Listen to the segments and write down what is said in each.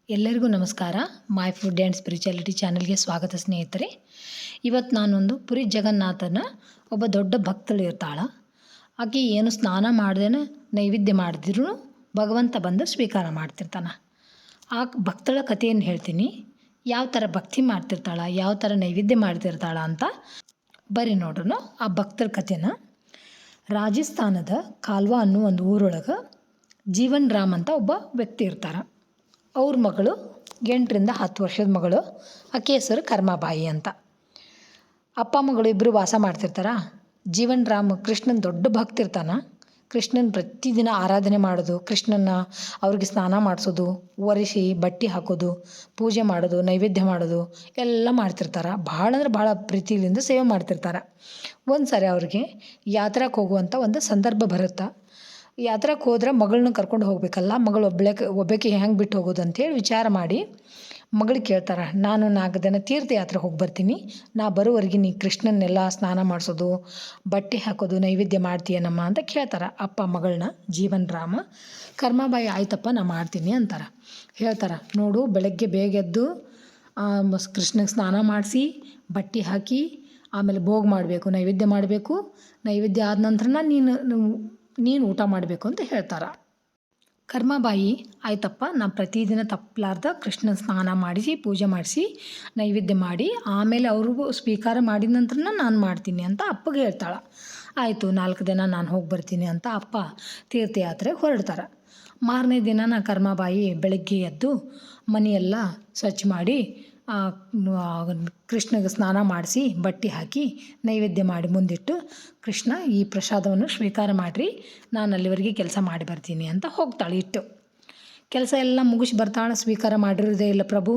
ಎಲ್ಲರಿಗೂ ನಮಸ್ಕಾರ. My food and spirituality ಚಾನಲ್ಗೆ ಸ್ವಾಗತ ಸ್ನೇಹಿತರೆ. ಇವತ್ತು ನಾನೊಂದು ಪುರಿ ಜಗನ್ನಾಥನ ಒಬ್ಬ ದೊಡ್ಡ ಭಕ್ತಳು ಇರ್ತಾಳೆ. ಆಕೆ ಏನು ಸ್ನಾನ ಮಾಡ್ದೇನೆ ನೈವೇದ್ಯ ಮಾಡಿದ್ರು ಭಗವಂತ ಬಂದು ಸ್ವೀಕಾರ ಮಾಡ್ತಿರ್ತಾನೆ. ಆ ಭಕ್ತಳ ಕಥೆಯನ್ನು ಹೇಳ್ತೀನಿ. ಯಾವ ಥರ ಭಕ್ತಿ ಮಾಡ್ತಿರ್ತಾಳೆ, ಯಾವ ಥರ ನೈವೇದ್ಯ ಮಾಡ್ತಿರ್ತಾಳೆ ಅಂತ ಬರೀ ನೋಡ್ರು ಆ ಭಕ್ತರ ಕಥೆನ. ರಾಜಸ್ಥಾನದ ಕಾಲ್ವಾ ಅನ್ನೋ ಒಂದು ಊರೊಳಗೆ ಜೀವನ್ ರಾಮ್ ಅಂತ ಒಬ್ಬ ವ್ಯಕ್ತಿ ಇರ್ತಾರೆ. ಅವ್ರ ಮಗಳು 8ರಿಂದ 10 ವರ್ಷದ ಮಗಳು. ಆಕೆ ಹೆಸರು ಕರ್ಮಾಬಾಯಿ ಅಂತ. ಅಪ್ಪ ಮಗಳು ಇಬ್ಬರು ವಾಸ ಮಾಡ್ತಿರ್ತಾರೆ. ಜೀವನ್ ರಾಮ್ ಕೃಷ್ಣನ ದೊಡ್ಡ ಭಕ್ತ ಇರ್ತಾನೆ. ಕೃಷ್ಣನ ಪ್ರತಿದಿನ ಆರಾಧನೆ ಮಾಡೋದು, ಕೃಷ್ಣನ ಅವ್ರಿಗೆ ಸ್ನಾನ ಮಾಡಿಸೋದು, ಒರೆಸಿ ಬಟ್ಟೆ ಹಾಕೋದು, ಪೂಜೆ ಮಾಡೋದು, ನೈವೇದ್ಯ ಮಾಡೋದು ಎಲ್ಲ ಮಾಡ್ತಿರ್ತಾರೆ. ಭಾಳ ಅಂದ್ರೆ ಭಾಳ ಪ್ರೀತಿಯಿಂದ ಸೇವೆ ಮಾಡ್ತಿರ್ತಾರೆ. ಒಂದು ಸಾರಿ ಅವ್ರಿಗೆ ಯಾತ್ರೆಗೆ ಹೋಗುವಂಥ ಒಂದು ಸಂದರ್ಭ ಬರುತ್ತೆ. ಯಾತ್ರೆಗೆ ಹೋದ್ರೆ ಮಗಳನ್ನ ಕರ್ಕೊಂಡು ಹೋಗಬೇಕಲ್ಲ, ಮಗಳು ಒಬ್ಬಾಕೆ ಹೆಂಗೆ ಬಿಟ್ಟು ಹೋಗೋದು ಅಂಥೇಳಿ ವಿಚಾರ ಮಾಡಿ ಮಗಳಿಗೆ ಕೇಳ್ತಾರೆ. ನಾನು 4 ದಿನ ತೀರ್ಥಯಾತ್ರೆ ಹೋಗಿ ಬರ್ತೀನಿ, ನಾ ಬರೋವರೆಗೆ ನೀ ಕೃಷ್ಣನ್ನೆಲ್ಲ ಸ್ನಾನ ಮಾಡಿಸೋದು, ಬಟ್ಟೆ ಹಾಕೋದು, ನೈವೇದ್ಯ ಮಾಡ್ತೀಯನಮ್ಮ ಅಂತ ಕೇಳ್ತಾರೆ ಅಪ್ಪ ಮಗಳನ್ನ. ಜೀವನ್ ರಾಮ ಕರ್ಮಾಬಾಯಿ ಆಯ್ತಪ್ಪ ನಾ ಮಾಡ್ತೀನಿ ಅಂತಾರೆ. ಹೇಳ್ತಾರೆ, ನೋಡು ಬೆಳಗ್ಗೆ ಬೇಗ ಎದ್ದು ಕೃಷ್ಣಗೆ ಸ್ನಾನ ಮಾಡಿಸಿ ಬಟ್ಟೆ ಹಾಕಿ ಆಮೇಲೆ ಭೋಗ ಮಾಡಬೇಕು, ನೈವೇದ್ಯ ಮಾಡಬೇಕು. ನೈವೇದ್ಯ ಆದ ನಂತರ ನೀನು ಊಟ ಮಾಡಬೇಕು ಅಂತ ಹೇಳ್ತಾರೆ. ಕರ್ಮಾಬಾಯಿ ಆಯ್ತಪ್ಪ ನಾ ಪ್ರತಿದಿನ ತಪ್ಪಲಾರ್ದ ಕೃಷ್ಣನ ಸ್ನಾನ ಮಾಡಿಸಿ ಪೂಜೆ ಮಾಡಿಸಿ ನೈವೇದ್ಯ ಮಾಡಿ ಆಮೇಲೆ ಅವ್ರಿಗೂ ಸ್ವೀಕಾರ ಮಾಡಿದ ನಂತರ ನಾನು ಮಾಡ್ತೀನಿ ಅಂತ ಅಪ್ಪಗೆ ಹೇಳ್ತಾಳೆ. ಆಯಿತು 4 ದಿನ ನಾನು ಹೋಗಿ ಬರ್ತೀನಿ ಅಂತ ಅಪ್ಪ ತೀರ್ಥಯಾತ್ರೆಗೆ ಹೊರಡ್ತಾರೆ. ಮಾರನೇ ದಿನ ಕರ್ಮಾಬಾಯಿ ಬೆಳಗ್ಗೆ ಎದ್ದು ಮನೆಯೆಲ್ಲ ಸ್ವಚ್ಛ ಮಾಡಿ ಕೃಷ್ಣಗೆ ಸ್ನಾನ ಮಾಡಿಸಿ ಬಟ್ಟೆ ಹಾಕಿ ನೈವೇದ್ಯ ಮಾಡಿ ಮುಂದಿಟ್ಟು, ಕೃಷ್ಣ ಈ ಪ್ರಸಾದವನ್ನು ಸ್ವೀಕಾರ ಮಾಡಿರಿ, ನಾನು ಅಲ್ಲಿವರೆಗೆ ಕೆಲಸ ಮಾಡಿ ಬರ್ತೀನಿ ಅಂತ ಹೋಗ್ತಾಳೆ. ಇಟ್ಟು ಕೆಲಸ ಎಲ್ಲ ಮುಗಿಸಿ ಬರ್ತಾಳೆ, ಸ್ವೀಕಾರ ಮಾಡಿರೋದೇ ಇಲ್ಲ ಪ್ರಭು.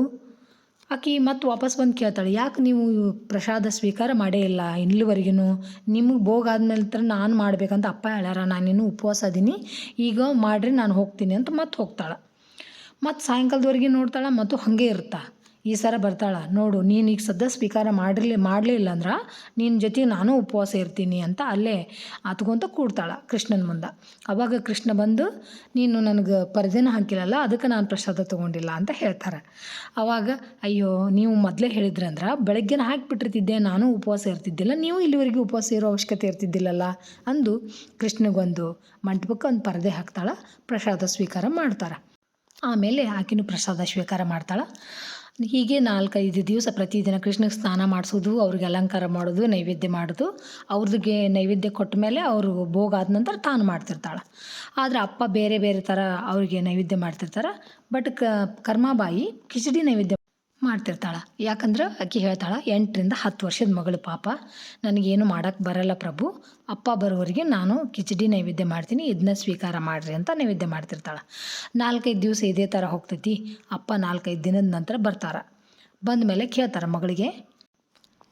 ಆಕೆ ಮತ್ತೆ ವಾಪಸ್ ಬಂದು ಕೇಳ್ತಾಳೆ, ಯಾಕೆ ನೀವು ಪ್ರಸಾದ ಸ್ವೀಕಾರ ಮಾಡೇ ಇಲ್ಲ ಇಲ್ಲಿವರೆಗೂ? ನಿಮಗೆ ಭೋಗ ಆದಮೇಲೆ ನಾನು ಮಾಡಬೇಕಂತ ಅಪ್ಪ ಹೇಳ್ಯಾರ, ನಾನಿನ್ನೂ ಉಪವಾಸ ಅದೀನಿ, ಈಗ ಮಾಡಿರಿ ನಾನು ಹೋಗ್ತೀನಿ ಅಂತ ಮತ್ತೆ ಹೋಗ್ತಾಳೆ. ಮತ್ತು ಸಾಯಂಕಾಲದವರೆಗೆ ನೋಡ್ತಾಳೆ, ಮತ್ತು ಹಾಗೆ ಇರ್ತಾ. ಈ ಸಲ ಬರ್ತಾಳೆ, ನೋಡು ನೀನು ಈಗ ಸದ್ಯ ಸ್ವೀಕಾರ ಮಾಡಲೇ ಇಲ್ಲ ಅಂದ್ರೆ ನಿನ್ನ ಜೊತೆ ನಾನು ಉಪವಾಸ ಇರ್ತೀನಿ ಅಂತ ಅಲ್ಲೇ ಹತ್ಕೊಂತ ಕೂಡ್ತಾಳೆ ಕೃಷ್ಣನ ಮುಂದೆ. ಆವಾಗ ಕೃಷ್ಣ ಬಂದು, ನೀನು ನನಗೆ ಪರದೆನ ಹಾಕಿಲ್ಲಲ್ಲ, ಅದಕ್ಕೆ ನಾನು ಪ್ರಸಾದ ತೊಗೊಂಡಿಲ್ಲ ಅಂತ ಹೇಳ್ತಾರೆ. ಆವಾಗ ಅಯ್ಯೋ ನೀವು ಮೊದಲೇ ಹೇಳಿದ್ರಂದ್ರೆ ಬೆಳಗ್ಗೆನ ಹಾಕಿಬಿಟ್ಟಿರ್ತಿದ್ದೆ, ನಾನು ಉಪವಾಸ ಇರ್ತಿದ್ದಿಲ್ಲ, ನೀವು ಇಲ್ಲಿವರೆಗೆ ಉಪವಾಸ ಇರೋ ಅವಶ್ಯಕತೆ ಇರ್ತಿದ್ದಿಲ್ಲಲ್ಲ ಅಂದು ಕೃಷ್ಣಗೊಂದು ಮಂಟಪಕ್ಕೆ ಒಂದು ಪರದೆ ಹಾಕ್ತಾಳೆ. ಪ್ರಸಾದ ಸ್ವೀಕಾರ ಮಾಡ್ತಾರೆ. ಆಮೇಲೆ ಆಕೆನೂ ಪ್ರಸಾದ ಸ್ವೀಕಾರ ಮಾಡ್ತಾಳೆ. ಹೀಗೆ 4-5 ದಿವಸ ಪ್ರತಿದಿನ ಕೃಷ್ಣಗೆ ಸ್ನಾನ ಮಾಡಿಸೋದು, ಅವ್ರಿಗೆ ಅಲಂಕಾರ ಮಾಡೋದು, ನೈವೇದ್ಯ ಮಾಡೋದು. ಅವ್ರಿಗೆ ನೈವೇದ್ಯ ಕೊಟ್ಟ ಮೇಲೆ ಅವರು ಭೋಗ ಆದ ನಂತರ ತಾನು ಮಾಡ್ತಿರ್ತಾಳೆ. ಆದರೆ ಅಪ್ಪ ಬೇರೆ ಬೇರೆ ಥರ ಅವರಿಗೆ ನೈವೇದ್ಯ ಮಾಡ್ತಿರ್ತಾರೆ. ಬಟ್ ಕರ್ಮಾಬಾಯಿ ಕಿಚಡಿ ನೈವೇದ್ಯ ಮಾಡ್ತಿರ್ತಾಳೆ. ಯಾಕಂದ್ರೆ ಆಕೆ ಹೇಳ್ತಾಳೆ, 8ರಿಂದ 10 ವರ್ಷದ ಮಗಳು ಪಾಪ, ನನಗೇನು ಮಾಡೋಕ್ಕೆ ಬರಲ್ಲ ಪ್ರಭು, ಅಪ್ಪ ಬರೋವರೆಗೆ ನಾನು ಕಿಚಡಿ ನೈವೇದ್ಯ ಮಾಡ್ತೀನಿ, ಇದನ್ನ ಸ್ವೀಕಾರ ಮಾಡಿರಿ ಅಂತ ನೈವೇದ್ಯ ಮಾಡ್ತಿರ್ತಾಳೆ. 4-5 ದಿವಸ ಇದೇ ಥರ ಹೋಗ್ತೈತಿ. ಅಪ್ಪ 4-5 ದಿನದ ನಂತರ ಬರ್ತಾರೆ. ಬಂದ ಮೇಲೆ ಕೇಳ್ತಾರೆ ಮಗಳಿಗೆ,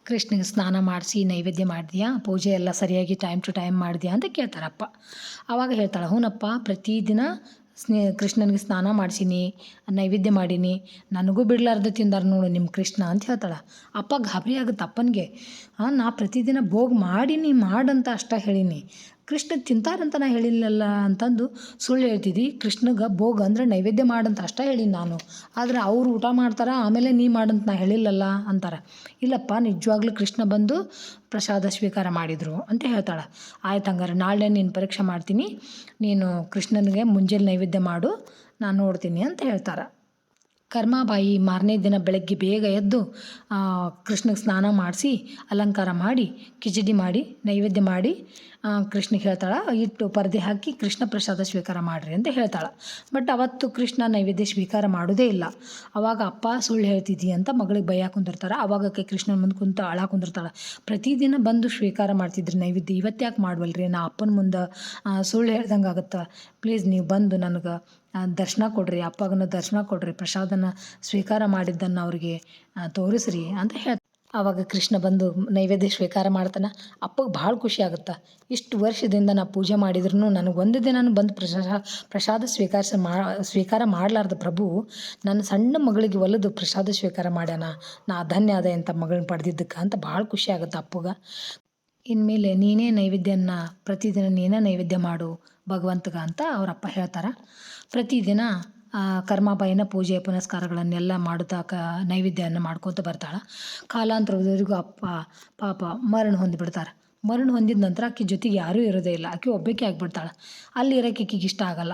ಕೃಷ್ಣಗೆ ಸ್ನಾನ ಮಾಡಿಸಿ ನೈವೇದ್ಯ ಮಾಡಿದ್ಯಾ, ಪೂಜೆ ಎಲ್ಲ ಸರಿಯಾಗಿ ಟೈಮ್ ಟು ಟೈಮ್ ಮಾಡಿದ್ಯಾ ಅಂತ ಕೇಳ್ತಾರಪ್ಪ. ಆವಾಗ ಹೇಳ್ತಾಳೆ, ಹ್ಞೂನಪ್ಪ ಪ್ರತಿದಿನ ಕೃಷ್ಣನಿಗೆ ಸ್ನಾನ ಮಾಡಿಸೀನಿ, ನೈವೇದ್ಯ ಮಾಡೀನಿ, ನನಗೂ ಬಿಡಲಾರ್ದ ತಿಂದಾರ ನೋಡು ನಿಮ್ಮ ಕೃಷ್ಣ ಅಂತ ಹೇಳ್ತಾಳೆ. ಅಪ್ಪ ಗಾಬರಿ ಆಗುತ್ತೆ ಅಪ್ಪನಿಗೆ. ನಾ ಪ್ರತಿದಿನ ಭೋಗ ಮಾಡೀನಿ ಮಾಡಂತ ಅಷ್ಟ ಹೇಳೀನಿ, ಕೃಷ್ಣ ತಿಂತಾರಂತ ನಾ ಹೇಳಿಲ್ಲಲ್ಲ ಅಂತಂದು ಸುಳ್ಳು ಹೇಳ್ತಿದ್ದಿ. ಕೃಷ್ಣಗೆ ಭೋಗ ಅಂದರೆ ನೈವೇದ್ಯ ಮಾಡಂತ ಅಷ್ಟೇ ಹೇಳೀನಿ ನಾನು, ಆದರೆ ಅವ್ರು ಊಟ ಮಾಡ್ತಾರೆ ಆಮೇಲೆ ನೀ ಮಾಡಂತ ನಾ ಹೇಳಿಲ್ಲಲ್ಲ ಅಂತಾರೆ. ಇಲ್ಲಪ್ಪ ನಿಜವಾಗ್ಲೂ ಕೃಷ್ಣ ಬಂದು ಪ್ರಸಾದ ಸ್ವೀಕಾರ ಮಾಡಿದರು ಅಂತ ಹೇಳ್ತಾಳೆ. ಆಯ್ತು ಹಂಗಾರೆ ನಾಳೆ ನೀನು ಪರೀಕ್ಷೆ ಮಾಡ್ತೀನಿ, ನೀನು ಕೃಷ್ಣನಿಗೆ ಮುಂಜಾನೆ ನೈವೇದ್ಯ ಮಾಡು, ನಾನು ನೋಡ್ತೀನಿ ಅಂತ ಹೇಳ್ತಾರೆ. ಕರ್ಮಾಬಾಯಿ ಮಾರನೇ ದಿನ ಬೆಳಗ್ಗೆ ಬೇಗ ಎದ್ದು ಕೃಷ್ಣಗೆ ಸ್ನಾನ ಮಾಡಿಸಿ ಅಲಂಕಾರ ಮಾಡಿ ಕಿಚಡಿ ಮಾಡಿ ನೈವೇದ್ಯ ಮಾಡಿ ಕೃಷ್ಣಗೆ ಹೇಳ್ತಾಳೆ, ಇಟ್ಟು ಪರದೆ ಹಾಕಿ ಕೃಷ್ಣ ಪ್ರಸಾದ ಸ್ವೀಕಾರ ಮಾಡಿರಿ ಅಂತ ಹೇಳ್ತಾಳೆ. ಬಟ್ ಅವತ್ತು ಕೃಷ್ಣ ನೈವೇದ್ಯ ಸ್ವೀಕಾರ ಮಾಡೋದೇ ಇಲ್ಲ. ಆವಾಗ ಅಪ್ಪ ಸುಳ್ಳು ಹೇಳ್ತಿದ್ದಿ ಅಂತ ಮಗಳಿಗೆ ಭಯ ಕುಂದಿರ್ತಾರೆ. ಆವಾಗ ಕೃಷ್ಣನ ಮುಂದೆ ಕುಂತು ಅಳ ಕುಂದಿರ್ತಾಳೆ. ಪ್ರತಿದಿನ ಬಂದು ಸ್ವೀಕಾರ ಮಾಡ್ತಿದ್ರಿ ನೈವೇದ್ಯ, ಇವತ್ತು ಯಾಕೆ ಮಾಡವಲ್ರಿ, ನಾ ಅಪ್ಪನ ಮುಂದೆ ಸುಳ್ಳು ಹೇಳ್ದಂಗೆ ಆಗುತ್ತೆ, ಪ್ಲೀಸ್ ನೀವು ಬಂದು ನನಗೆ ದರ್ಶನ ಕೊಡ್ರಿ, ಅಪ್ಪಗನ ದರ್ಶನ ಕೊಡ್ರಿ, ಪ್ರಸಾದನ ಸ್ವೀಕಾರ ಮಾಡಿದ್ದನ್ನು ಅವ್ರಿಗೆ ತೋರಿಸ್ರಿ ಅಂತ ಹೇಳ್ತಾರೆ. ಆವಾಗ ಕೃಷ್ಣ ಬಂದು ನೈವೇದ್ಯ ಸ್ವೀಕಾರ ಮಾಡ್ತಾನೆ. ಅಪ್ಪಗೆ ಭಾಳ ಖುಷಿ ಆಗುತ್ತೆ. ಇಷ್ಟು ವರ್ಷದಿಂದ ನಾ ಪೂಜೆ ಮಾಡಿದ್ರು ನನಗೆ ಒಂದು ದಿನ ಬಂದು ಪ್ರಸಾದ ಸ್ವೀಕಾರ ಮಾಡಲಾರ್ದ ಪ್ರಭು ನನ್ನ ಸಣ್ಣ ಮಗಳಿಗೆ ಒಲಿದು ಪ್ರಸಾದ ಸ್ವೀಕಾರ ಮಾಡ್ಯಾನ, ನಾ ಧನ್ಯ ಅದ ಅಂತ ಮಗಳನ್ನ ಪಡೆದಿದ್ದಕ್ಕೆ ಅಂತ ಭಾಳ ಖುಷಿ ಆಗುತ್ತೆ ಅಪ್ಪಗೆ. ಇನ್ಮೇಲೆ ನೀನೇ ನೈವೇದ್ಯನ ಪ್ರತಿದಿನ ನೀನೇ ನೈವೇದ್ಯ ಮಾಡು ಭಗವಂತಗೆ ಅಂತ ಅವರಪ್ಪ ಹೇಳ್ತಾರೆ. ಪ್ರತಿದಿನ ಕರ್ಮಾಬಾಯಿನ ಪೂಜೆ ಪುನಸ್ಕಾರಗಳನ್ನೆಲ್ಲ ಮಾಡುತ್ತಾ ನೈವೇದ್ಯವನ್ನು ಮಾಡ್ಕೊತ ಬರ್ತಾಳೆ. ಕಾಲಾಂತರದವರೆಗೂ ಅಪ್ಪ ಪಾಪ ಮರಣ ಹೊಂದಿಬಿಡ್ತಾರೆ. ಮರಣ ಹೊಂದಿದ ನಂತರ ಆಕೆ ಜೊತೆಗೆ ಯಾರೂ ಇರೋದೇ ಇಲ್ಲ. ಆಕೆ ಒಬ್ಬಾಕೆ ಆಗಿಬಿಡ್ತಾಳೆ. ಅಲ್ಲಿ ಇರೋಕೆ ಆಕೆಗೆ ಇಷ್ಟ ಆಗಲ್ಲ.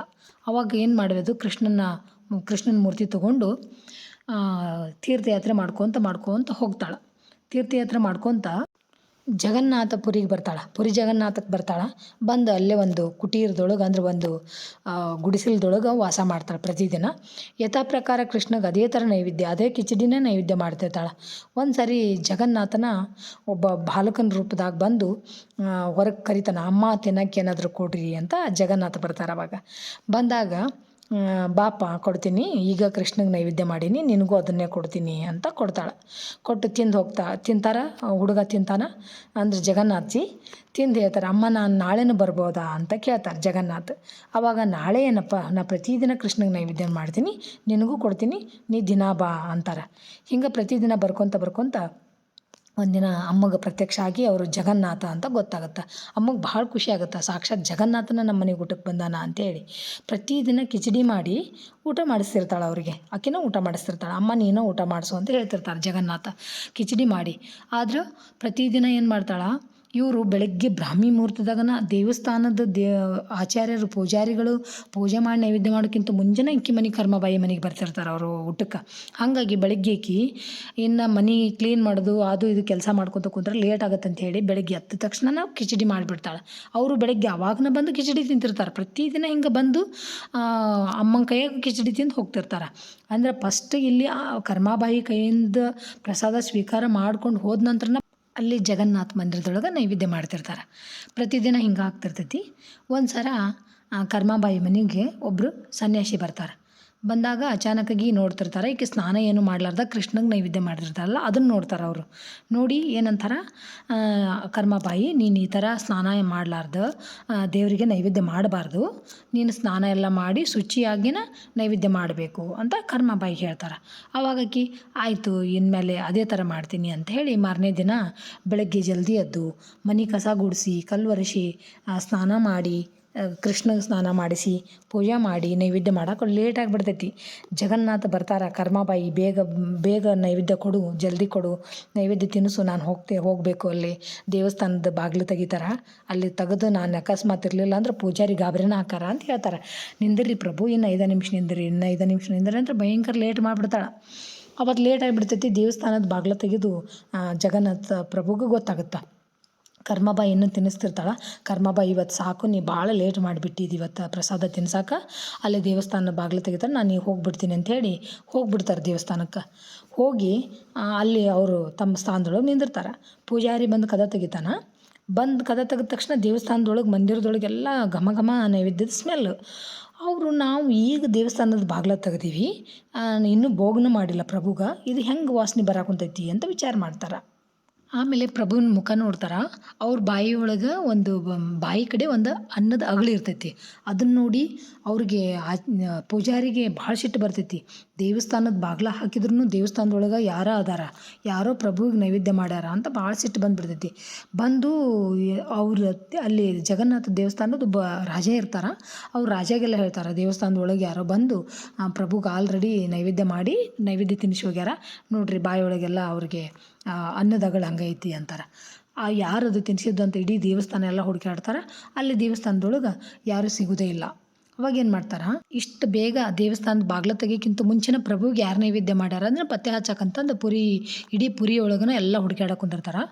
ಅವಾಗ ಏನು ಮಾಡೋದು, ಕೃಷ್ಣನ ಮೂರ್ತಿ ತೊಗೊಂಡು ತೀರ್ಥಯಾತ್ರೆ ಮಾಡ್ಕೊತ ಹೋಗ್ತಾಳೆ. ತೀರ್ಥಯಾತ್ರೆ ಮಾಡ್ಕೊತ ಜಗನ್ನಾಥಪುರಿಗೆ ಬರ್ತಾಳೆ. ಪುರಿ ಜಗನ್ನಾಥಕ್ಕೆ ಬರ್ತಾಳೆ. ಬಂದು ಅಲ್ಲೇ ಒಂದು ಕುಟೀರದೊಳಗೆ ಅಂದ್ರೆ ಒಂದು ಗುಡಿಸಲದೊಳಗೆ ವಾಸ ಮಾಡ್ತಾಳೆ ಪ್ರತಿದಿನ. ಯಥಾ ಪ್ರಕಾರ ಕೃಷ್ಣಗೆ ಅದೇ ಥರ ನೈವೇದ್ಯ, ಅದೇ ಕಿಚಡಿನೇ ನೈವೇದ್ಯ ಮಾಡ್ತಿರ್ತಾಳೆ. ಒಂದು ಸಾರಿ ಜಗನ್ನಾಥನ ಒಬ್ಬ ಬಾಲಕನ ರೂಪದಾಗ ಬಂದು ಹೊರಗೆ ಕರಿತಾನೆ. ಅಮ್ಮ ತಿನ್ನಕ್ಕೆ ಏನಾದರೂ ಕೊಡ್ರಿ ಅಂತ ಜಗನ್ನಾಥ ಬರ್ತಾರೆ. ಅವಾಗ ಬಂದಾಗ ಬಾಪ ಕೊಡ್ತೀನಿ, ಈಗ ಕೃಷ್ಣಗೆ ನೈವೇದ್ಯ ಮಾಡೀನಿ, ನಿನಗೂ ಅದನ್ನೇ ಕೊಡ್ತೀನಿ ಅಂತ ಕೊಡ್ತಾಳೆ. ಕೊಟ್ಟು ತಿಂತಾರೆ. ಹುಡುಗ ತಿಂತಾನೆ. ಅಂದ್ರೆ ಜಗನ್ನಾಥ್ಜಿ ತಿಂದು ಹೇಳ್ತಾರೆ, ಅಮ್ಮ ನಾನು ನಾಳೆನೂ ಬರ್ಬೋದಾ ಅಂತ ಕೇಳ್ತಾರೆ ಜಗನ್ನಾಥ್. ಆವಾಗ ನಾಳೆ ಏನಪ್ಪ, ನಾ ಪ್ರತಿದಿನ ಕೃಷ್ಣಗೆ ನೈವೇದ್ಯ ಮಾಡ್ತೀನಿ, ನಿನಗೂ ಕೊಡ್ತೀನಿ, ನೀ ದಿನ ಬಾ ಅಂತಾರೆ. ಹಿಂಗೆ ಪ್ರತಿದಿನ ಬರ್ಕೊತ ಒಂದಿನ ಅಮ್ಮಗೆ ಪ್ರತ್ಯಕ್ಷ ಆಗಿ ಅವರು ಜಗನ್ನಾಥ ಅಂತ ಗೊತ್ತಾಗುತ್ತೆ. ಅಮ್ಮಗೆ ಭಾಳ ಖುಷಿ ಆಗುತ್ತೆ, ಸಾಕ್ಷಾತ್ ಜಗನ್ನಾಥನ ನಮ್ಮ ಮನೆಗೆ ಊಟಕ್ಕೆ ಬಂದಾನ ಅಂತೇಳಿ. ಪ್ರತಿದಿನ ಕಿಚಡಿ ಮಾಡಿ ಊಟ ಮಾಡಿಸ್ತಿರ್ತಾಳೆ ಅವ್ರಿಗೆ. ಆಕೆನೂ ಊಟ ಮಾಡಿಸ್ತಿರ್ತಾಳೆ. ಅಮ್ಮ ನೀನು ಊಟ ಮಾಡಿಸು ಅಂತ ಹೇಳ್ತಿರ್ತಾರೆ ಜಗನ್ನಾಥ ಕಿಚಡಿ ಮಾಡಿ. ಆದ್ರೆ ಪ್ರತಿದಿನ ಏನು ಮಾಡ್ತಾಳೆ, ಇವರು ಬೆಳಗ್ಗೆ ಬ್ರಾಹ್ಮಿ ಮುಹೂರ್ತದಾಗನ ದೇವಸ್ಥಾನದ ಆಚಾರ್ಯರು ಪೂಜಾರಿಗಳು ಪೂಜೆ ಮಾಡಿ ನೈವೇದ್ಯ ಮಾಡೋಕ್ಕಿಂತ ಮುಂಜಾನೆ ಈಕಿ ಮನೆ ಕರ್ಮಬಾಯಿ ಮನೆಗೆ ಬರ್ತಿರ್ತಾರೆ ಅವರು ಊಟಕ್ಕೆ. ಹಾಗಾಗಿ ಬೆಳಗ್ಗೆ ಈಕಿ ಇನ್ನು ಮನೆ ಕ್ಲೀನ್ ಮಾಡೋದು ಅದು ಇದು ಕೆಲಸ ಮಾಡ್ಕೊತ ಕುಂತ್ರೆ ಲೇಟ್ ಆಗುತ್ತೆ ಅಂತ ಹೇಳಿ ಬೆಳಗ್ಗೆ ಎದ್ದ ತಕ್ಷಣ ನಾವು ಕಿಚಡಿ ಮಾಡಿಬಿಡ್ತಾಳೆ. ಅವರು ಬೆಳಗ್ಗೆ ಅವಾಗನ ಬಂದು ಕಿಚಡಿ ತಿಂತಿರ್ತಾರೆ. ಪ್ರತಿದಿನ ಹಿಂಗೆ ಬಂದು ಅಮ್ಮನ ಕೈಯಾಗ ಕಿಚಡಿ ತಿಂದು ಹೋಗ್ತಿರ್ತಾರೆ. ಅಂದ್ರೆ ಫಸ್ಟ್ ಇಲ್ಲಿ ಕರ್ಮಾಬಾಯಿ ಕೈಯಿಂದ ಪ್ರಸಾದ ಸ್ವೀಕಾರ ಮಾಡ್ಕೊಂಡು ಹೋದ ನಂತರ ಅಲ್ಲಿ ಜಗನ್ನಾಥ ಮಂದಿರದೊಳಗೆ ನೈವೇದ್ಯ ಮಾಡ್ತಿರ್ತಾರೆ. ಪ್ರತಿದಿನ ಹಿಂಗೆ ಆಗ್ತಿರ್ತೈತಿ. ಒಂದು ಸಲ ಕರ್ಮಾಬಾಯಿ ಮನೆಗೆ ಒಬ್ಬರು ಸನ್ಯಾಸಿ ಬರ್ತಾರೆ. ಬಂದಾಗ ಅಚಾನಕ್ಕಾಗಿ ನೋಡ್ತಿರ್ತಾರೆ, ಈಕೆ ಸ್ನಾನ ಏನು ಮಾಡ್ಲಾರ್ದ ಕೃಷ್ಣಗೆ ನೈವೇದ್ಯ ಮಾಡಿರ್ತಾರಲ್ಲ ಅದನ್ನು ನೋಡ್ತಾರೆ ಅವರು. ನೋಡಿ ಏನಂತಾರೆ, ಕರ್ಮಾಬಾಯಿ ನೀನು ಈ ಥರ ಸ್ನಾನ ಮಾಡಲಾರ್ದ ದೇವರಿಗೆ ನೈವೇದ್ಯ ಮಾಡಬಾರ್ದು, ನೀನು ಸ್ನಾನ ಎಲ್ಲ ಮಾಡಿ ಶುಚಿಯಾಗಿನ ನೈವೇದ್ಯ ಮಾಡಬೇಕು ಅಂತ ಕರ್ಮಾಬಾಯಿ ಹೇಳ್ತಾರೆ. ಆವಾಗ ಆಕಿ ಆಯಿತು ಇನ್ಮೇಲೆ ಅದೇ ಥರ ಮಾಡ್ತೀನಿ ಅಂತ ಹೇಳಿ ಮಾರನೇ ದಿನ ಬೆಳಗ್ಗೆ ಜಲ್ದಿ ಎದ್ದು ಮನೆ ಕಸ ಗುಡಿಸಿ ಕಲ್ವರಿಸಿ ಸ್ನಾನ ಮಾಡಿ ಕೃಷ್ಣಗೆ ಸ್ನಾನ ಮಾಡಿಸಿ ಪೂಜೆ ಮಾಡಿ ನೈವೇದ್ಯ ಮಾಡೋಕೆ ಲೇಟ್ ಆಗಿಬಿಡ್ತೈತಿ. ಜಗನ್ನಾಥ ಬರ್ತಾರೆ, ಕರ್ಮಾಬಾಯಿ ಬೇಗ ನೈವೇದ್ಯ ಕೊಡು, ಜಲ್ದಿ ಕೊಡು, ನೈವೇದ್ಯ ತಿನ್ನಿಸು, ನಾನು ಹೋಗಬೇಕು ಅಲ್ಲಿ ದೇವಸ್ಥಾನದ ಬಾಗಿಲು ತೆಗಿತಾರೆ. ಅಲ್ಲಿ ತೆಗೆದು ನಾನು ಅಕಸ್ಮಾತ್ ಇರಲಿಲ್ಲ ಅಂದ್ರೆ ಪೂಜಾರಿ ಗಾಬರಿನ ಹಾಕಾರ ಅಂತ ಹೇಳ್ತಾರೆ. ನಿಂದಿರಿ ಪ್ರಭು, ಇನ್ನು 5 ನಿಮಿಷ ನಿಂದಿರಿ, ಇನ್ನು 5 ನಿಮಿಷ ನಿಂದಿರಿ ಅಂದ್ರೆ ಭಯಂಕರ ಲೇಟ್ ಮಾಡಿಬಿಡ್ತಾಳೆ. ಅವತ್ತು ಲೇಟ್ ಆಗಿಬಿಡ್ತೈತಿ. ದೇವಸ್ಥಾನದ ಬಾಗಿಲು ತೆಗೆದು ಜಗನ್ನಾಥ ಪ್ರಭುಗೆ ಗೊತ್ತಾಗುತ್ತೆ. ಕರ್ಮಾಬಾಯಿ ಇನ್ನೂ ತಿನ್ನಿಸ್ತಿರ್ತಾಳೆ. ಕರ್ಮಾಬಾಯಿ ಇವತ್ತು ಸಾಕು, ನೀ ಭಾಳ ಲೇಟ್ ಮಾಡಿಬಿಟ್ಟಿದ್ದು ಇವತ್ತು ಪ್ರಸಾದ ತಿನ್ಸಕ್ಕೆ, ಅಲ್ಲಿ ದೇವಸ್ಥಾನ ಬಾಗಿಲು ತೆಗಿತಾರೆ, ನಾನು ಈಗ ಹೋಗ್ಬಿಡ್ತೀನಿ ಅಂಥೇಳಿ ಹೋಗ್ಬಿಡ್ತಾರೆ ದೇವಸ್ಥಾನಕ್ಕೆ. ಹೋಗಿ ಅಲ್ಲಿ ಅವರು ತಮ್ಮ ಸ್ಥಾನದೊಳಗೆ ನಿಂದಿರ್ತಾರೆ. ಪೂಜಾರಿ ಬಂದು ಕದ ತೆಗಿತಾನೆ. ಕದ ತೆಗೆದ ತಕ್ಷಣ ದೇವಸ್ಥಾನದೊಳಗೆ ಮಂದಿರದೊಳಗೆಲ್ಲ ಘಮ ಘಮ ನೈವೇದ್ಯದ ಸ್ಮೆಲ್ಲು. ನಾವು ಈಗ ದೇವಸ್ಥಾನದ ಬಾಗಿಲು ತೆಗ್ದೀವಿ, ಇನ್ನೂ ಭೋಗನೂ ಮಾಡಿಲ್ಲ ಪ್ರಭುಗೆ, ಇದು ಹೆಂಗೆ ವಾಸನೆ ಬರಾಕುಂತೈತಿ ಅಂತ ವಿಚಾರ ಮಾಡ್ತಾರೆ. ಆಮೇಲೆ ಪ್ರಭುನ ಮುಖ ನೋಡ್ತಾರೆ. ಅವ್ರ ಬಾಯಿ ಒಳಗೆ ಒಂದು ಬಾಯಿ ಕಡೆ ಒಂದು ಅನ್ನದ ಅಗಳು ಇರ್ತೈತಿ. ಅದನ್ನು ನೋಡಿ ಅವ್ರಿಗೆ ಪೂಜಾರಿಗೆ ಭಾಳ ಸಿಟ್ಟು ಬರ್ತೈತಿ. ದೇವಸ್ಥಾನದ ಬಾಗಿಲ ಹಾಕಿದ್ರೂ ದೇವಸ್ಥಾನದೊಳಗೆ ಯಾರೋ ಪ್ರಭುಗೆ ನೈವೇದ್ಯ ಮಾಡ್ಯಾರ ಅಂತ ಭಾಳ ಸಿಟ್ಟು ಬಂದುಬಿಡ್ತೈತಿ. ಬಂದು ಅವ್ರು ಅಲ್ಲಿ ಜಗನ್ನಾಥ ದೇವಸ್ಥಾನದ ಒಬ್ಬ ರಾಜ ಇರ್ತಾರೆ. ಅವ್ರು ರಾಜಾಗೆಲ್ಲ ಹೇಳ್ತಾರೆ, ದೇವಸ್ಥಾನದೊಳಗೆ ಯಾರೋ ಬಂದು ಪ್ರಭುಗೆ ಆಲ್ರೆಡಿ ನೈವೇದ್ಯ ತಿನ್ನಿಸಿ ಹೋಗ್ಯಾರ ನೋಡ್ರಿ, ಬಾಯಿ ಒಳಗೆಲ್ಲ ಅವ್ರಿಗೆ ಅನ್ನದ ಅಗಳು ಹಂಗೈತಿ ಅಂತಾರೆ. ಯಾರದು ತಿನ್ಸಿದ್ದು ಅಂತ ಇಡೀ ದೇವಸ್ಥಾನ ಎಲ್ಲ ಹುಡುಕಾಡ್ತಾರೆ. ಅಲ್ಲಿ ದೇವಸ್ಥಾನದೊಳಗೆ ಯಾರೂ ಸಿಗೋದೇ ಇಲ್ಲ. ಅವಾಗ ಏನು ಮಾಡ್ತಾರೆ, ಇಷ್ಟು ಬೇಗ ದೇವಸ್ಥಾನದ ಬಾಗಿಲು ತೆಗಿಯೋಕ್ಕಿಂತ ಮುಂಚೆನೇ ಪ್ರಭುಗೆ ಯಾರು ನೈವೇದ್ಯ ಮಾಡ್ಯಾರ ಅಂದ್ರೆ ಪತ್ತೆ ಹಚ್ಚಕ್ಕಂತಂದು ಇಡೀ ಪುರಿ ಒಳಗನ ಎಲ್ಲ ಹುಡುಕಾಡಕ್ಕೆ ಕುಂದಿರ್ತಾರೆ.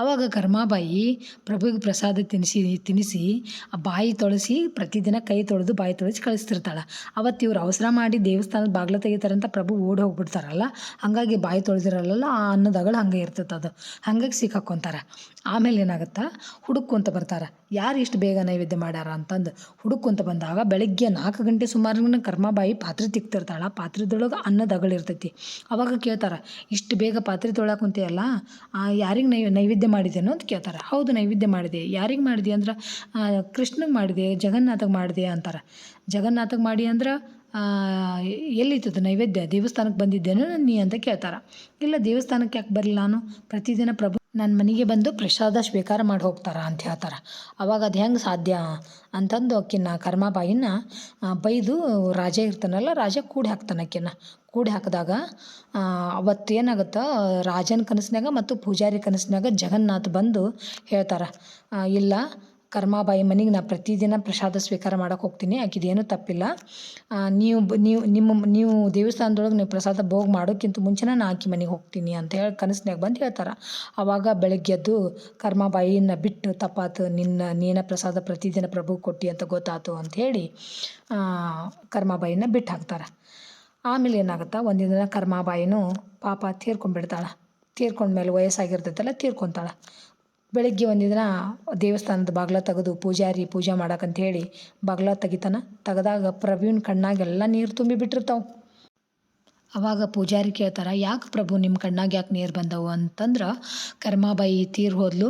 ಅವಾಗ ಕರ್ಮಾಬಾಯಿ ಪ್ರಭುಗೆ ಪ್ರಸಾದ ತಿನ್ನಿಸಿ ಬಾಯಿ ತೊಳಸಿ ಪ್ರತಿದಿನ ಕೈ ತೊಳೆದು ಬಾಯಿ ತೊಳೆಸಿ ಕಳಿಸ್ತಿರ್ತಾಳೆ. ಅವತ್ತು ಇವ್ರು ಅವಸರ ಮಾಡಿ ದೇವಸ್ಥಾನದ ಬಾಗಿಲು ತೆಗಿತಾರಂತ ಪ್ರಭು ಓಡಿ ಹೋಗ್ಬಿಡ್ತಾರಲ್ಲ, ಹಾಗಾಗಿ ಬಾಯಿ ತೊಳೆದಿರಲ್ಲ, ಆ ಅನ್ನದಗಳು ಹಂಗೆ ಇರ್ತೈತೆ. ಅದು ಹಾಗಾಗಿ ಸಿಕ್ಕಾಕ್ಕೊಂತಾರೆ. ಆಮೇಲೆ ಏನಾಗುತ್ತೆ, ಹುಡುಕೊಂತ ಬರ್ತಾರೆ, ಯಾರು ಇಷ್ಟು ಬೇಗ ನೈವೇದ್ಯ ಮಾಡ್ಯಾರ ಅಂತಂದು ಹುಡುಕೊಂತ ಬಂದಾಗ ಬೆಳಗ್ಗೆ 4 ಗಂಟೆ ಸುಮಾರು ಕರ್ಮಾಬಾಯಿ ಪಾತ್ರೆ ತಿಕ್ತಿರ್ತಾಳೆ. ಪಾತ್ರೆದೊಳಗೆ ಅನ್ನದ ಅಗಳು ಇರ್ತೈತಿ. ಅವಾಗ ಕೇಳ್ತಾರೆ, ಇಷ್ಟು ಬೇಗ ಪಾತ್ರೆ ತೊಳಕ್ಕೆ ಕುಂತೀಯಲ್ಲ, ಯಾರಿಗೆ ನೈವೇದ್ಯ ಮಾಡಿದೇನೋ ಅಂತ ಕೇಳ್ತಾರೆ. ಹೌದು ನೈವೇದ್ಯ ಮಾಡಿದೆ. ಯಾರಿಗೆ ಮಾಡಿದೆ ಅಂದ್ರೆ ಕೃಷ್ಣಗೆ ಮಾಡಿದೆ, ಜಗನ್ನಾಥಗೆ ಮಾಡಿದೆ ಅಂತಾರೆ. ಜಗನ್ನಾಥಗೆ ಮಾಡಿ ಅಂದ್ರೆ ಎಲ್ಲಿತ್ತದು ನೈವೇದ್ಯ, ದೇವಸ್ಥಾನಕ್ಕೆ ಬಂದಿದ್ದೇನೋ ನೀ ಅಂತ ಕೇಳ್ತಾರೆ. ಇಲ್ಲ ದೇವಸ್ಥಾನಕ್ಕೆ ಯಾಕೆ ಬರಲಿಲ್ಲ, ನಾನು ಪ್ರತಿದಿನ ನನ್ನ ಮನೆಗೆ ಬಂದು ಪ್ರಸಾದ ಸ್ವೀಕಾರ ಮಾಡಿ ಹೋಗ್ತಾರೆ ಅಂತ ಹೇಳ್ತಾರೆ. ಅವಾಗ ಅದು ಹೆಂಗೆ ಸಾಧ್ಯ ಅಂತಂದು ಆಕಿನ ಕರ್ಮಾಬಾಯಿನ ಬೈದು ರಾಜ ಇರ್ತಾನಲ್ಲ, ರಾಜ ಕೂಡಿ ಹಾಕ್ತಾನೆ ಆಕಿನ. ಕೂಡಿ ಹಾಕಿದಾಗ ಅವತ್ತು ಏನಾಗುತ್ತೆ, ರಾಜನ ಕನಸಿನಾಗ ಮತ್ತು ಪೂಜಾರಿ ಕನಸಿನಾಗ ಜಗನ್ನಾಥ ಬಂದು ಹೇಳ್ತಾರೆ, ಇಲ್ಲ ಕರ್ಮಾಬಾಯಿ ಮನೆಗೆ ನಾ ಪ್ರತಿದಿನ ಪ್ರಸಾದ ಸ್ವೀಕಾರ ಮಾಡಕ್ಕೆ ಹೋಗ್ತೀನಿ, ಆಕಿದೇನೂ ತಪ್ಪಿಲ್ಲ. ನೀವು ದೇವಸ್ಥಾನದೊಳಗೆ ನೀವು ಪ್ರಸಾದ ಭೋಗ ಮಾಡೋಕ್ಕಿಂತ ಮುಂಚೆನೇ ನಾ ಆಕಿ ಮನೆಗೆ ಹೋಗ್ತೀನಿ ಅಂತ ಹೇಳಿ ಕನಸಿನಾಗ ಬಂದು ಹೇಳ್ತಾರೆ. ಆವಾಗ ಬೆಳಗ್ಗೆ ಎದ್ದು ಕರ್ಮಾಬಾಯಿನ ಬಿಟ್ಟು ತಪ್ಪಾತು, ನೀನ ಪ್ರಸಾದ ಪ್ರತಿದಿನ ಪ್ರಭು ಕೊಟ್ಟಿ ಅಂತ ಗೊತ್ತಾತು ಅಂಥೇಳಿ ಕರ್ಮಾಬಾಯಿನ ಬಿಟ್ಟು ಹಾಕ್ತಾರೆ. ಆಮೇಲೆ ಏನಾಗುತ್ತೆ, ಒಂದಿನ ದಿನ ಕರ್ಮಾಬಾಯಿನೂ ಪಾಪ ತೀರ್ಕೊಂಡ್ಬಿಡ್ತಾಳೆ. ತೀರ್ಕೊಂಡ್ಮೇಲೆ ವಯಸ್ಸಾಗಿರ್ತೈತಲ್ಲ, ತೀರ್ಕೊತಾಳೆ. ಬೆಳಗ್ಗೆ ಒಂದಿನ ದಿನ ದೇವಸ್ಥಾನದ ಬಾಗ್ಲ ತೆಗೆದು ಪೂಜಾರಿ ಪೂಜೆ ಮಾಡಕ್ಕಂಥೇಳಿ ಬಾಗ್ಲ ತೆಗಿತಾನೆ. ತೆಗೆದಾಗ ಪ್ರಭುವಿನ ಕಣ್ಣಾಗೆಲ್ಲ ನೀರು ತುಂಬಿ ಬಿಟ್ಟಿರ್ತಾವೆ. ಅವಾಗ ಪೂಜಾರಿ ಕೇಳ್ತಾರೆ, ಯಾಕೆ ಪ್ರಭು ನಿಮ್ಮ ಕಣ್ಣಾಗ ಯಾಕೆ ನೀರು ಬಂದವು ಅಂತಂದ್ರೆ, ಕರ್ಮಾಬಾಯಿ ತೀರ್ ಹೋದ್ಲು,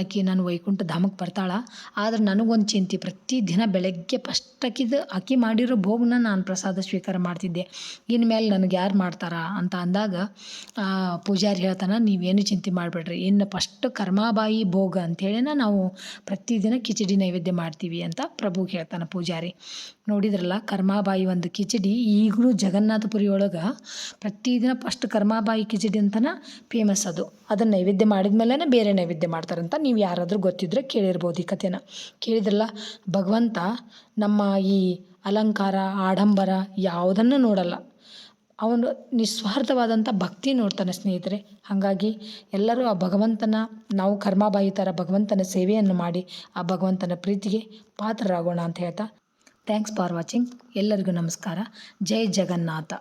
ಆಕಿ ನಾನು ವೈಕುಂಠ ಧಾಮಕ್ಕೆ ಬರ್ತಾಳೆ. ಆದ್ರೆ ನನಗೊಂದು ಚಿಂತೆ, ಪ್ರತಿದಿನ ಬೆಳಗ್ಗೆ ಫಸ್ಟ್ ಆಕಿ ಮಾಡಿರೋ ಭೋಗನ ನಾನು ಪ್ರಸಾದ ಸ್ವೀಕಾರ ಮಾಡ್ತಿದ್ದೆ, ಇನ್ಮೇಲೆ ನನಗೆ ಯಾರು ಮಾಡ್ತಾರ ಅಂತ ಅಂದಾಗ ಪೂಜಾರಿ ಹೇಳ್ತಾನೆ, ನೀವೇನು ಚಿಂತೆ ಮಾಡಬೇಡ್ರಿ, ಇನ್ನು ಫಸ್ಟ್ ಕರ್ಮಾಬಾಯಿ ಭೋಗ ಅಂಥೇಳಿನ ನಾವು ಪ್ರತಿದಿನ ಕಿಚಡಿ ನೈವೇದ್ಯ ಮಾಡ್ತೀವಿ ಅಂತ ಪ್ರಭುಗೆ ಹೇಳ್ತಾನೆ ಪೂಜಾರಿ. ನೋಡಿದ್ರಲ್ಲ, ಕರ್ಮಾಬಾಯಿ ಒಂದು ಕಿಚಡಿ ಈಗಲೂ ಜಗನ್ನಾಥಪುರಿ ಒಳಗೆ ಪ್ರತಿದಿನ ಫಸ್ಟ್ ಕರ್ಮಾಬಾಯಿ ಕಿಚಡಿ ಅಂತನ ಫೇಮಸ್. ಅದನ್ನು ನೈವೇದ್ಯ ಮಾಡಿದ್ಮೇಲೆ ಬೇರೆ ನೈವೇದ್ಯ ಮಾಡ್ತಾರಂತ. ನೀವು ಯಾರಾದರೂ ಗೊತ್ತಿದ್ರೆ ಕೇಳಿರ್ಬೋದು ಈ ಕಥೆನ. ಕೇಳಿದ್ರಲ್ಲ, ಭಗವಂತ ನಮ್ಮ ಈ ಅಲಂಕಾರ ಆಡಂಬರ ಯಾವುದನ್ನು ನೋಡಲ್ಲ, ಅವನು ನಿಸ್ವಾರ್ಥವಾದಂಥ ಭಕ್ತಿ ನೋಡ್ತಾನೆ ಸ್ನೇಹಿತರೆ. ಹಾಗಾಗಿ ಎಲ್ಲರೂ ಆ ಭಗವಂತನ, ನಾವು ಕರ್ಮಾಬಾಯಿ ಥರ ಭಗವಂತನ ಸೇವೆಯನ್ನು ಮಾಡಿ ಆ ಭಗವಂತನ ಪ್ರೀತಿಗೆ ಪಾತ್ರರಾಗೋಣ ಅಂತ ಹೇಳ್ತಾ, ಥ್ಯಾಂಕ್ಸ್ ಫಾರ್ ವಾಚಿಂಗ್. ಎಲ್ಲರಿಗೂ ನಮಸ್ಕಾರ. ಜೈ ಜಗನ್ನಾಥ.